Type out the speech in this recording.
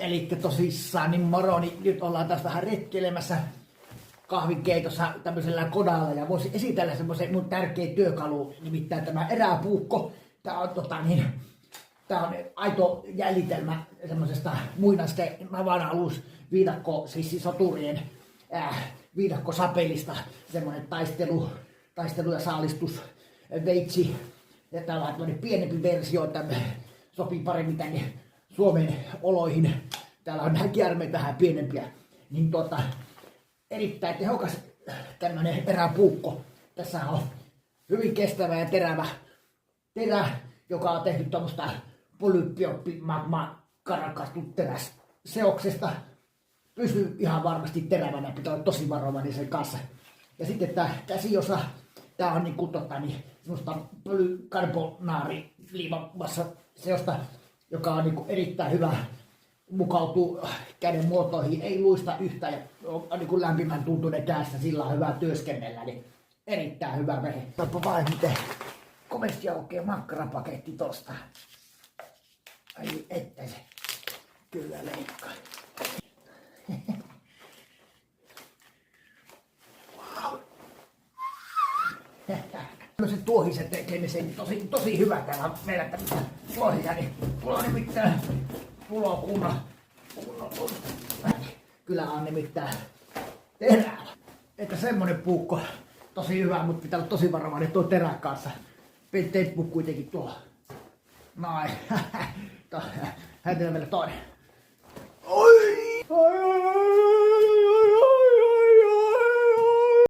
Eli tosissaan, niin moro, niin nyt ollaan taas vähän retkeilemässä kahvinkeitossa tämmöisellä kodalla ja voisin esitellä semmoisen mun tärkeä työkalu, nimittäin tämä eräpuukko. Tää on tää on aito jäljitelmä semmoisesta muinaisten navanalus-viidakko, siis soturien viidakkosapelista, semmoinen taistelu ja saalistus veitsi. Ja täällä on tämmöinen pienempi versio, että sopii paremmin tänne Suomen oloihin. Täällä on nämä käärmeet vähän pienempiä. Niin erittäin tehokas tämmönen eräpuukko. Tässä on hyvin kestävä ja terävä terä, joka on tehty tuommoista polypioppimagma karakastuteräseoksesta. Pysyy ihan varmasti terävänä, pitää olla tosi varovainen sen kanssa. Ja sitten tää käsiosa, tää on semmoista polykarbonaariliimassa seosta, joka on erittäin hyvä, mukautuu käden muotoihin, ei luista yhtään ja on lämpimän tuntuinen kädessä, sillä on hyvä työskennellä, niin erittäin hyvä vehe. Otapa vain miten kovesti aukeaa makkarapaketti tosta. Ai että se kyllä leikkaa. Wow. Tämmöisen tuohisen tekemisen tosi hyvä täällä on meillä tämmöistä tuohia, niin mulla on nimittäin kyllä on nimittäin terävä. Että semmonen puukko tosi hyvä, mutta pitää olla tosi varovainen tuo terän kanssa. Temppu kuitenkin tuolla. Noin. Häytetään vielä toinen. Oi! Oi!